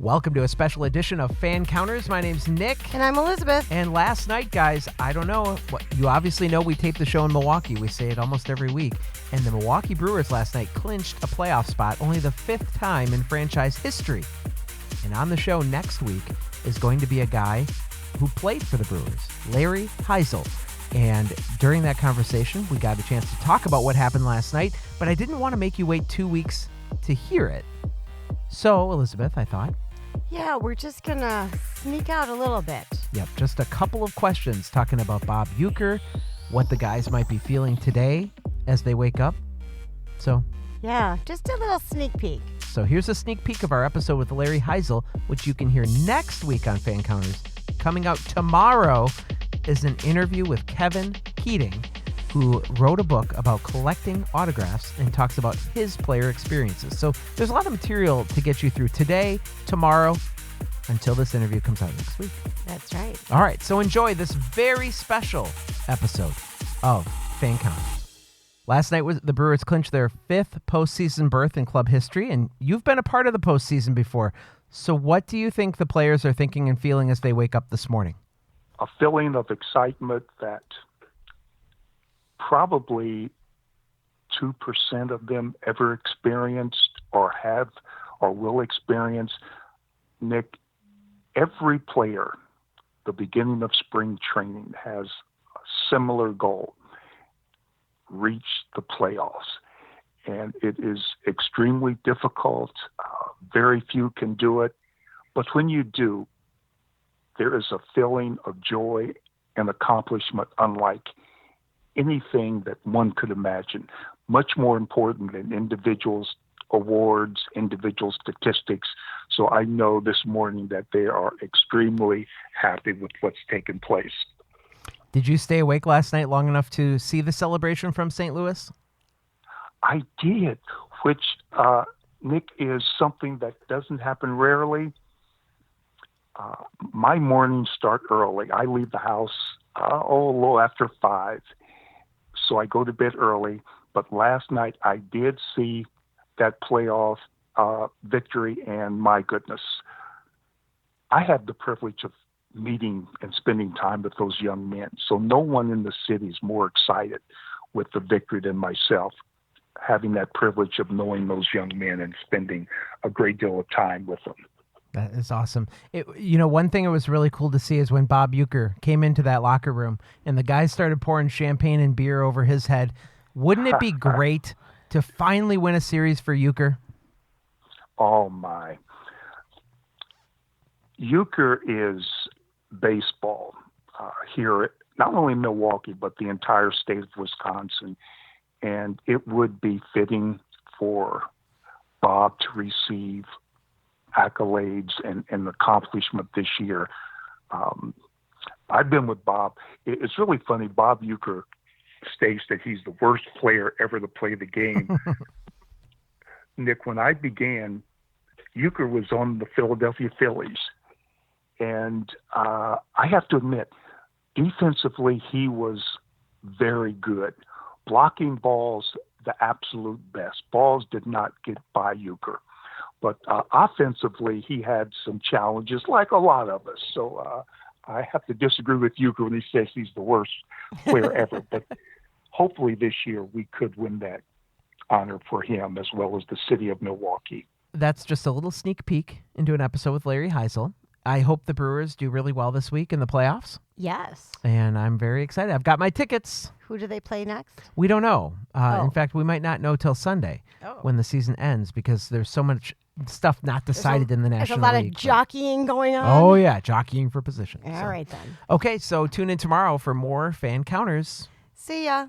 Welcome to a special edition of Fancounters. My name's Nick. And I'm Elizabeth. And last night, guys, I don't know. You obviously know we tape the show in Milwaukee. We say it almost every week. And the Milwaukee Brewers last night clinched a playoff spot, only the 5th time in franchise history. And on the show next week is going to be a guy who played for the Brewers, Larry Hisle. And during that conversation, we got a chance to talk about what happened last night, but I didn't want to make you wait 2 weeks to hear it. So, Elizabeth, I thought. Yeah, we're just going to sneak out a little bit. Yep, just a couple of questions talking about Bob Uecker, what the guys might be feeling today as they wake up. So, yeah, just a little sneak peek. So here's a sneak peek of our episode with Larry Hisle, which you can hear next week on Fan Counters. Coming out tomorrow is an interview with Kevin Keating, who wrote a book about collecting autographs and talks about his player experiences. So there's a lot of material to get you through today, tomorrow, until this interview comes out next week. That's right. All right, so enjoy this very special episode of Fan Counters. Last night, the Brewers clinched their 5th postseason berth in club history, and you've been a part of the postseason before. So what do you think the players are thinking and feeling as they wake up this morning? A feeling of excitement that probably 2% of them ever experienced or have or will experience. Nick, every player, the beginning of spring training, has a similar goal: reach the playoffs. And it is extremely difficult. Very few can do it. But when you do, there is a feeling of joy and accomplishment unlike anything that one could imagine. Much more important than individuals' awards, individual statistics. So I know this morning that they are extremely happy with what's taken place. Did you stay awake last night long enough to see the celebration from St. Louis? I did, which, Nick, is something that doesn't happen rarely. My mornings start early. I leave the house a little after 5, so I go to bed early. But last night I did see that playoff victory, and my goodness, I had the privilege of meeting and spending time with those young men. So no one in the city is more excited with the victory than myself, having that privilege of knowing those young men and spending a great deal of time with them. That is awesome. One thing that was really cool to see is when Bob Uecker came into that locker room and the guys started pouring champagne and beer over his head. Wouldn't it be great to finally win a series for Uecker? Oh, my. Uecker is baseball here, not only in Milwaukee, but the entire state of Wisconsin. And it would be fitting for Bob to receive accolades and accomplishment this year. I've been with Bob. It's really funny. Bob Uecker states that he's the worst player ever to play the game. Nick, when I began, Uecker was on the Philadelphia Phillies. And I have to admit, defensively, he was very good. Blocking balls, the absolute best. Balls did not get by Uecker. But offensively, he had some challenges, like a lot of us. So I have to disagree with Uecker when he says he's the worst player ever. But hopefully this year we could win that honor for him as well as the city of Milwaukee. That's just a little sneak peek into an episode with Larry Hisle. I hope the Brewers do really well this week in the playoffs. Yes. And I'm very excited. I've got my tickets. Who do they play next? We don't know. In fact, we might not know till Sunday when the season ends because there's so much stuff not decided in the National League. There's a lot of jockeying going on. Oh, yeah, jockeying for position. All right, then. Okay, so tune in tomorrow for more Fan Counters. See ya.